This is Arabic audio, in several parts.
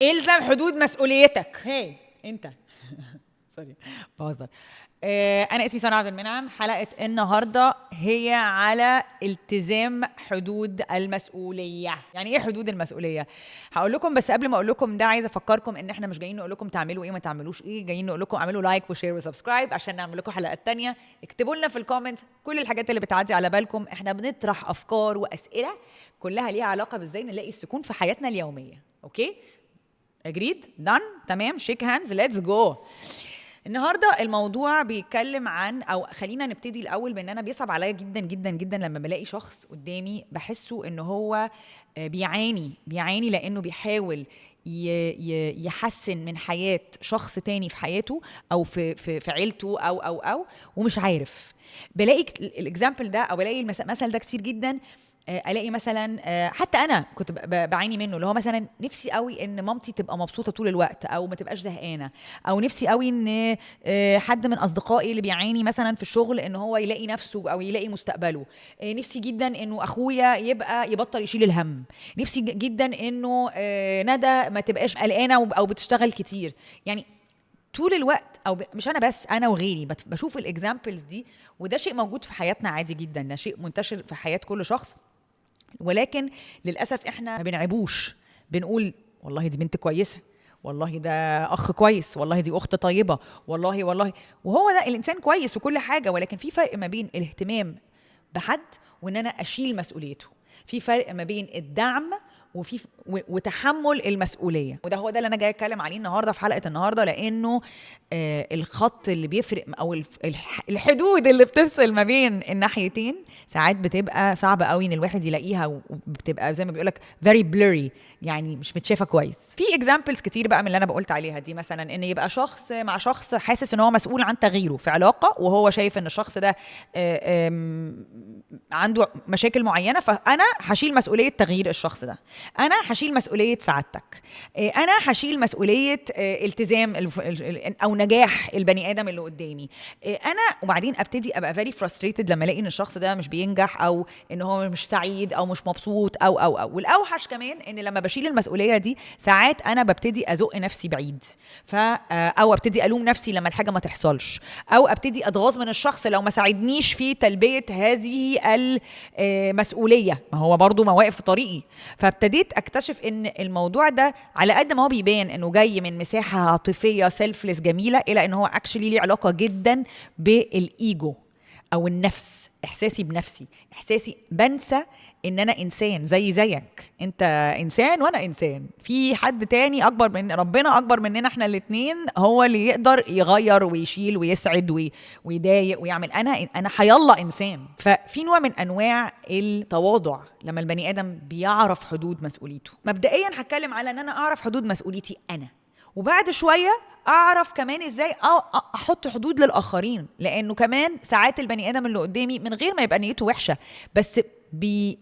الزم حدود مسؤوليتك. هي انت سوري بهزر. انا اسمي ساره عبد المنعم. حلقه النهارده هي على التزام حدود المسؤوليه. يعني ايه حدود المسؤوليه؟ هقول لكم، بس قبل ما اقول لكم ده عايزه افكركم ان احنا مش جايين نقول لكم تعملوا ايه ما تعملوش ايه، جايين نقول لكم اعملوا لايك وشير وسبسكرايب عشان نعمل لكم حلقات تانية. اكتبوا لنا في الكومنت كل الحاجات اللي بتعدي على بالكم. احنا بنطرح افكار واسئله كلها ليها علاقه بازاي نلاقي السكون في حياتنا اليوميه. اوكي؟ اجريد؟ دان؟ تمام. شيك هاندز، ليتس جو. النهارده الموضوع بيتكلم عن، او خلينا نبتدي الاول بان انا بيصعب عليا جدا جدا جدا لما بلاقي شخص قدامي بحسه ان هو بيعاني لانه بيحاول يحسن من حياة شخص تاني في حياته او في عيلته او ومش عارف. بلاقي الاكزامبل ده او بلاقي المثل ده كتير جدا. الاقي مثلا حتى انا كنت بعاني منه، اللي هو مثلا نفسي قوي ان مامتي تبقى مبسوطه طول الوقت او ما تبقاش زهقانه، او نفسي قوي ان حد من اصدقائي اللي بيعاني مثلا في الشغل ان هو يلاقي نفسه او يلاقي مستقبله. نفسي جدا انه اخويا يبقى يبطل يشيل الهم. نفسي جدا انه ندى ما تبقاش قلقانه او بتشتغل كتير. يعني طول الوقت، او مش انا بس، انا وغيري بشوف الاكزامبلز دي. وده شيء موجود في حياتنا عادي جدا، ده شيء منتشر في حياه كل شخص. ولكن للاسف احنا ما بنعيبوش، بنقول والله دي بنت كويسه، والله ده اخ كويس، والله دي اخت طيبه، والله. وهو ده الانسان كويس وكل حاجه، ولكن في فرق ما بين الاهتمام بحد وان انا اشيل مسؤوليته. في فرق ما بين الدعم وتحمل المسؤوليه. وده هو ده اللي انا جاي اتكلم عليه النهارده في حلقه النهارده، لانه الخط اللي بيفرق او الحدود اللي بتفصل ما بين الناحيتين ساعات بتبقى صعبه قوي ان الواحد يلاقيها، وبتبقى زي ما بيقولك very blurry، يعني مش متشافه كويس. في examples كتير بقى من اللي انا بقولت عليها دي، مثلا ان يبقى شخص مع شخص حاسس ان هو مسؤول عن تغييره في علاقه، وهو شايف ان الشخص ده عنده مشاكل معينه، فانا هشيل مسؤوليه تغيير الشخص ده، انا هشيل مسؤوليه سعادتك، انا هشيل مسؤوليه التزام او نجاح البني ادم اللي قدامي، انا. وبعدين ابتدي ابقى very frustrated لما الاقي ان الشخص ده مش بينجح، او ان هو مش سعيد او مش مبسوط او والاوحش كمان ان لما بشيل المسؤوليه دي ساعات انا ببتدي ازق نفسي بعيد، او ابتدي الوم نفسي لما الحاجه ما تحصلش، او ابتدي اتغاظ من الشخص لو ما ساعدنيش في تلبيه هذه المسؤوليه، ما هو برضو مواقف في طريقي. فابتديت اكتشف ان الموضوع ده على قد ما هو بيبان انه جاي من مساحه عاطفيه سيلفلس جميله، الى ان هو اكشلي ليه علاقه جدا بالايجو او النفس، احساسي بنفسي، احساسي بنسى ان انا انسان زيك، انت انسان وانا انسان، في حد تاني اكبر من ربنا، اكبر مننا احنا الاتنين، هو اللي يقدر يغير ويشيل ويسعد ويضايق ويعمل. انا حيالله انسان. ففي نوع من انواع التواضع لما البني ادم بيعرف حدود مسؤوليته. مبدئيا هتكلم على ان انا اعرف حدود مسؤوليتي انا، وبعد شويه اعرف كمان ازاي احط حدود للاخرين، لانه كمان ساعات البني ادم اللي قدامي من غير ما يبقى نيته وحشه، بس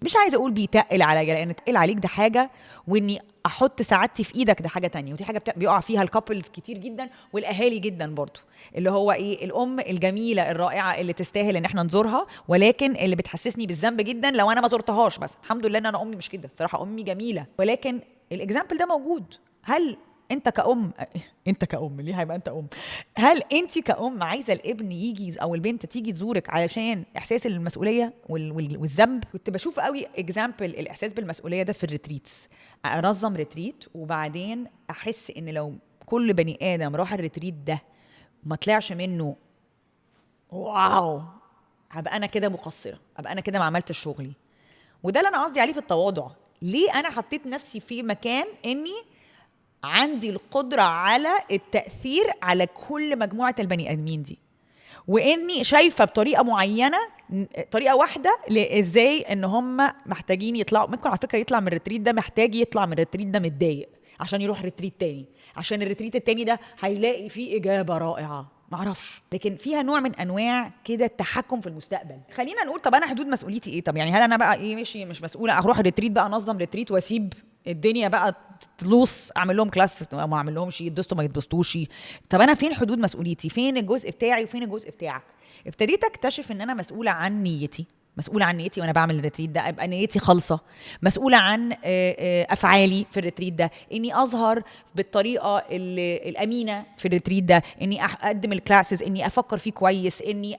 مش عايزه اقول بيتقل عليا، لان تقل عليك ده حاجه، واني احط سعادتي في ايدك ده حاجه تانية. ودي حاجه بيقع فيها الكابلز كتير جدا، والاهالي جدا برضو، اللي هو ايه، الام الجميله الرائعه اللي تستاهل ان احنا نزورها، ولكن اللي بتحسسني بالذنب جدا لو انا ما زرتهاش. بس الحمد لله ان انا امي مش كده، الصراحه امي جميله، ولكن الاكزامبل ده موجود. هل انت كأم انت كأم ليه هيبقى انت ام؟ هل انت كأم عايزه الابن يجي او البنت تيجي تزورك علشان احساس المسؤوليه والذنب؟ كنت بشوف قوي اكزامبل الاحساس بالمسؤوليه ده في الريتريتس. انظم ريتريت وبعدين احس ان لو كل بني ادم راح الريتريت ده ما طلعش منه واو، هبقى انا كده مقصره، ابقى انا كده ما عملتش شغلي. وده اللي انا قصدي عليه في التواضع. ليه انا حطيت نفسي في مكان اني عندي القدرة على التأثير على كل مجموعة البني آدمين دي، وإني شايفة بطريقة معينة، طريقة واحدة لإزاي إن هم محتاجين يطلعوا. ممكن على فكرة يطلع من الريتريت ده محتاج يطلع من الريتريت ده متضايق عشان يروح ريتريت تاني، عشان الريتريت التاني ده هيلاقي فيه إجابة رائعة، معرفش. لكن فيها نوع من انواع كده التحكم في المستقبل. خلينا نقول طب انا حدود مسؤوليتي ايه؟ طب يعني هل انا بقى ايه، مش مسؤوله اروح ريتريت بقى انظم ريتريت واسيب الدنيا بقى تلوص، اعمل لهم كلاس ما اعمل لهمش، يتبسطوا ما يتبسطوش؟ طب انا فين حدود مسؤوليتي؟ فين الجزء بتاعي وفين الجزء بتاعك؟ ابتديت اكتشف ان انا مسؤوله عن نيتي، مسؤولة عن نيتي وانا بعمل الريتريت ده، ابقى نيتي خالصة. مسؤولة عن افعالي في الريتريت ده، اني اظهر بالطريقة الامينة في الريتريت ده، اني اقدم الكلاسز، اني افكر فيه كويس، اني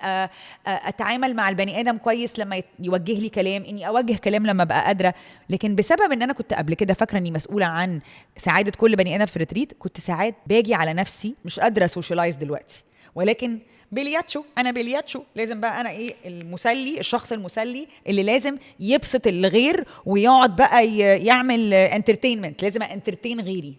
اتعامل مع البني ادم كويس لما يوجه لي كلام، اني اوجه كلام لما ابقى قادرة. لكن بسبب ان انا كنت قبل كده فاكرة اني مسؤولة عن سعادة كل بني ادم في الريتريت، كنت ساعات باجي على نفسي مش قادرة سوشيالايز دلوقتي، ولكن بلياتشو، انا بلياتشو لازم بقى انا ايه المسلي، الشخص المسلي اللي لازم يبسط الغير ويقعد بقى يعمل انترتينمنت، لازم انترتين غيري.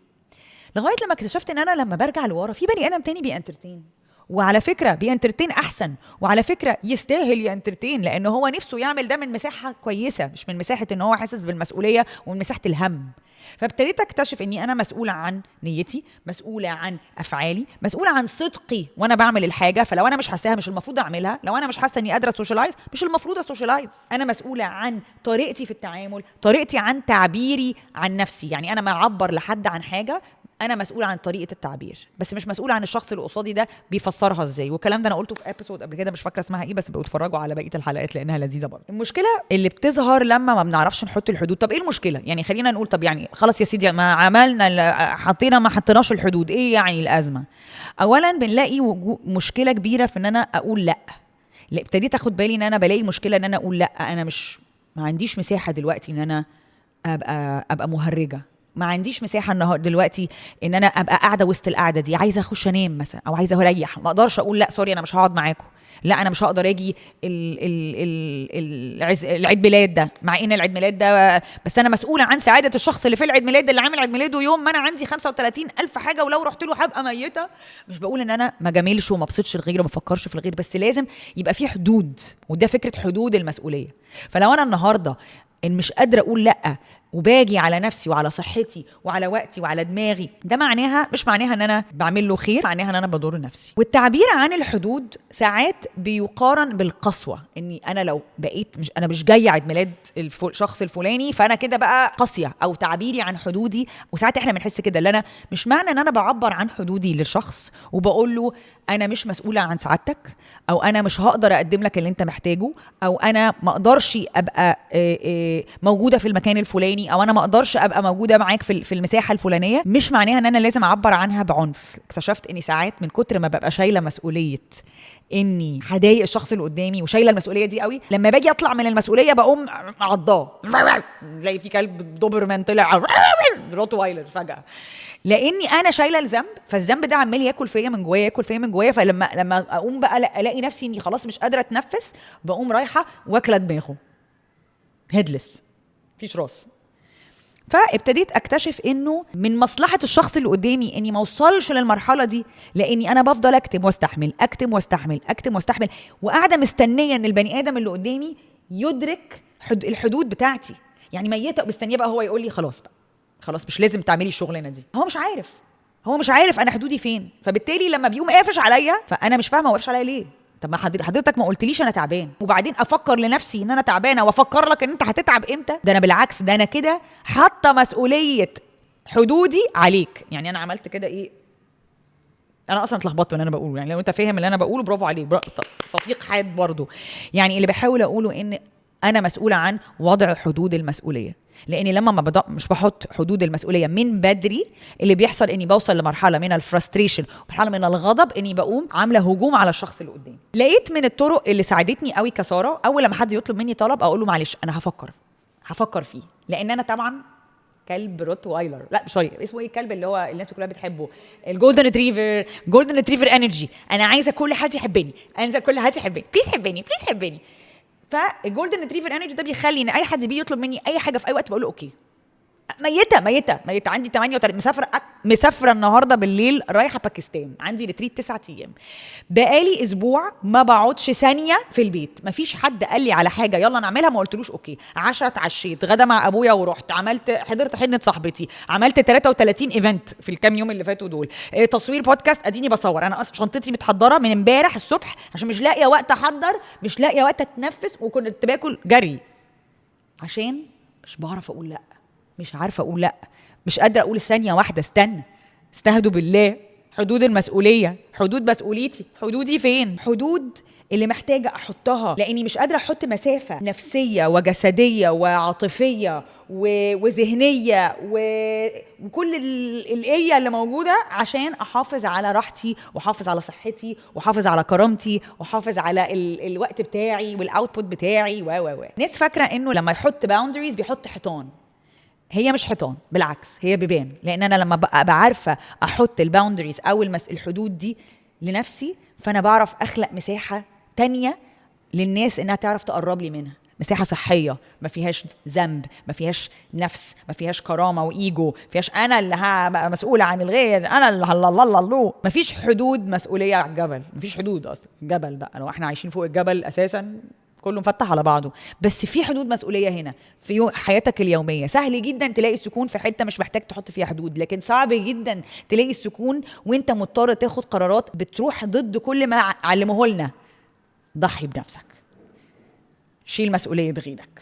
لغايه لما اكتشفت ان انا لما برجع لورا في بني ادم تاني بيانترتين، وعلى فكره بيانترتين احسن، وعلى فكره يستاهل يانترتين، لان هو نفسه يعمل ده من مساحه كويسه، مش من مساحه ان هو حاسس بالمسؤوليه ومن مساحه الهم. فابتديت اكتشف اني انا مسؤوله عن نيتي، مسؤوله عن افعالي، مسؤوله عن صدقي وانا بعمل الحاجه. فلو انا مش حاساها مش المفروض اعملها، لو انا مش حاسه اني قادره سوشيالايز مش المفروض اسوشيالايز. انا مسؤوله عن طريقتي في التعامل، طريقتي عن تعبيري عن نفسي. يعني انا ما اعبر لحد عن حاجه، انا مسؤوله عن طريقه التعبير، بس مش مسؤوله عن الشخص اللي قصادي ده بيفسرها ازاي. والكلام ده انا قلته في ابيسود قبل كده، مش فاكره اسمها ايه، بس بتفرجوا على بقيه الحلقات لانها لذيذه برضه. المشكله اللي بتظهر لما ما بنعرفش نحط الحدود. طب ايه المشكله؟ يعني خلينا نقول طب يعني خلاص يا سيدي ما عملنا حطينا ما حطيناش الحدود، ايه يعني الازمه؟ اولا بنلاقي مشكله كبيره في ان انا اقول لا. ابتديت اخد بالي ان انا بلاقي مشكله ان انا اقول لا. انا مش ما عنديش مساحه دلوقتي ان انا ابقى مهرجه، ما عنديش مساحه النهارده دلوقتي ان انا ابقى قاعده وسط القعده دي، عايزه اخش انام مثلا او عايزه اريح، ما اقدرش اقول لا سوري انا مش هقعد معاكم، لا انا مش هقدر اجي العيد ميلاد ده، مع ان العيد ميلاد ده بس انا مسؤوله عن سعاده الشخص اللي في العيد ميلاد ده، اللي عامل عيد ميلاده يوم ما انا عندي 35 الف حاجه ولو رحت له هبقى ميته. مش بقول ان انا ما جاملش وما بسطش الغير وما بفكرش في الغير، بس لازم يبقى في حدود، وده فكره حدود المسؤوليه. فلو انا النهارده ان مش قادره اقول لا وباجي على نفسي وعلى صحتي وعلى وقتي وعلى دماغي، ده معناها مش معناها ان انا بعمل له خير، معناها ان انا بضر نفسي. والتعبير عن الحدود ساعات بيقارن بالقسوه، اني انا لو بقيت انا مش جايه عيد ميلاد الشخص الفلاني فانا كده بقى قاسيه، او تعبيري عن حدودي. وساعات احنا بنحس كده، اللي انا مش معنى ان انا بعبر عن حدودي للشخص وبقول له انا مش مسؤوله عن سعادتك، او انا مش هقدر اقدم لك اللي انت محتاجه، او انا ما اقدرش ابقى موجوده في المكان الفلاني، او انا ما اقدرش ابقى موجوده معاك في المساحه الفلانيه، مش معناها ان انا لازم اعبر عنها بعنف. اكتشفت اني ساعات من كتر ما ببقى شايله مسؤوليه اني هضايق الشخص اللي قدامي وشايله المسؤوليه دي قوي، لما باجي اطلع من المسؤوليه بقوم عضاه، زي في كلب دوبرمان طلع روت وايلر فجاه، لاني انا شايله الذنب. فالذنب ده عمال ياكل فيا من جوايا، ياكل فيا من جوايا. فلما اقوم بقى الاقي نفسي اني خلاص مش قادره اتنفس، بقوم رايحه واكله دماغه هيدلس، مفيش راس. فابتديت اكتشف انه من مصلحه الشخص اللي قدامي اني ما اوصلش للمرحله دي، لاني انا بفضل اكتم واستحمل، اكتم واستحمل، اكتم واستحمل، وقاعده مستنيه ان البني ادم اللي قدامي يدرك الحدود بتاعتي. يعني ميته ومستنيه بقى هو يقول لي خلاص بقى، خلاص مش لازم تعملي الشغلانه دي. هو مش عارف انا حدودي فين. فبالتالي لما بيقوم قافش عليا فانا مش فاهمه هو قافش عليا ليه. طب ما حضرتك ما قلتليش انا تعبان، وبعدين افكر لنفسي ان انا تعبانه وافكر لك ان انت هتتعب امتى؟ ده انا بالعكس، ده انا كده حاطه مسؤوليه حدودي عليك. يعني انا عملت كده ايه، انا اصلا اتلخبطت من اللي انا بقوله. يعني لو انت فاهم اللي انا بقوله برافو عليك، صفيق حاد برضو. يعني اللي بحاول اقوله ان انا مسؤوله عن وضع حدود المسؤوليه، لاني لما ما مش بحط حدود المسؤوليه من بدري، اللي بيحصل اني بوصل لمرحله من الفرستريشن، مرحله من الغضب، اني بقوم عامله هجوم على الشخص اللي قدامي. لقيت من الطرق اللي ساعدتني قوي كساره، اول لما حد يطلب مني طلب اقول له معلش انا هفكر فيه، لان انا طبعا كلب روت وايلر، لا سوري اسمه ايه الكلب اللي هو الناس كلها بتحبه، الجولدن ريتريفر انرجي. انا عايزه كل حد يحبني، بليز حبني. فالجولدن ريتريفر انرجي ده بيخلي ان اي حد بيجي يطلب مني اي حاجه في اي وقت بقول له اوكي. ميته عندي 38 مسافره النهارده بالليل رايحه باكستان، عندي ريتريت 9 ايام، بقالي اسبوع ما بقعدش ثانيه في البيت، ما فيش حد قال لي على حاجه يلا نعملها ما قلتلوش اوكي. اتعشيت غدا مع ابويا ورحت حضرت حنه صاحبتي، عملت 33 ايفنت في الكام يوم اللي فاتوا دول، تصوير بودكاست اديني بصور. انا اصلا شنطتي متحضره من امبارح الصبح عشان مش لاقيه وقت احضر، مش لاقيه وقت اتنفس، وكنت باكل جري عشان مش بعرف اقول لا، مش عارفه اقول لا، مش قادره اقول ثانيه واحده استهدوا بالله. حدود المسؤوليه، حدود مسؤوليتي، حدودي فين؟ حدود اللي محتاجة أحطها لأني مش قادرة أحط مسافة نفسية وجسدية وعاطفية وذهنية وكل الإيه اللي موجودة عشان أحافظ على راحتي وأحافظ على صحتي وأحافظ على كرامتي وأحافظ على الوقت بتاعي والأوتبوت بتاعي ناس فاكرة إنه لما يحط باوندريز بيحط حيطان. هي مش حيطان، بالعكس هي بيبان. لأن أنا لما أبقى عارفة أحط الباوندريز أو الحدود دي لنفسي، فأنا بعرف أخلق مساحة تانية للناس إنها تعرف تقرب لي منها، مساحة صحية ما فيهاش ذنب، ما فيهاش نفس، ما فيهاش كرامة وإيجو، ما فيهاش أنا اللي مسؤولة عن الغير، أنا اللي الله. ما فيش حدود مسؤولية على الجبل، ما فيش حدود أصلا. الجبل بقى لو احنا عايشين فوق الجبل أساساً كله مفتح على بعضه، بس في حدود مسؤولية هنا في حياتك اليومية. سهل جدا تلاقي السكون في حتة مش محتاج تحط فيها حدود، لكن صعب جدا تلاقي السكون وانت مضطر تاخد قرارات بتروح ضد كل ما علموه لنا. ضحي بنفسك، شيل مسؤولية غيرك.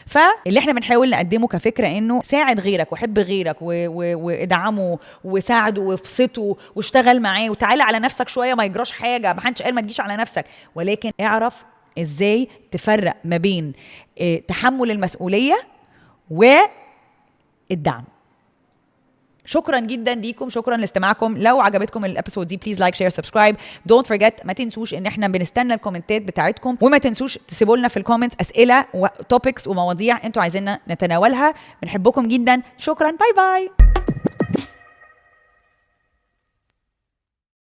فاللي احنا بنحاول نقدمه كفكرة انه ساعد غيرك وحب غيرك وادعمه وساعده وابسطه واشتغل معاه وتعالى على نفسك شوية، ما يجراش حاجة، ما حدش قال ما تجيش على نفسك، ولكن اعرف ازاي تفرق ما بين تحمل المسؤولية والدعم. شكرا جدا ليكم، شكرا لاستماعكم. لو عجبتكم الابيسود دي بليز لايك شير سبسكرايب. دونت فورجيت، ما تنسوش ان احنا بنستنى الكومنتات بتاعتكم، وما تنسوش تسيبوا لنا في الكومنتس اسئله وتوبكس ومواضيع انتوا عايزيننا نتناولها. بنحبكم جدا، شكرا، باي باي.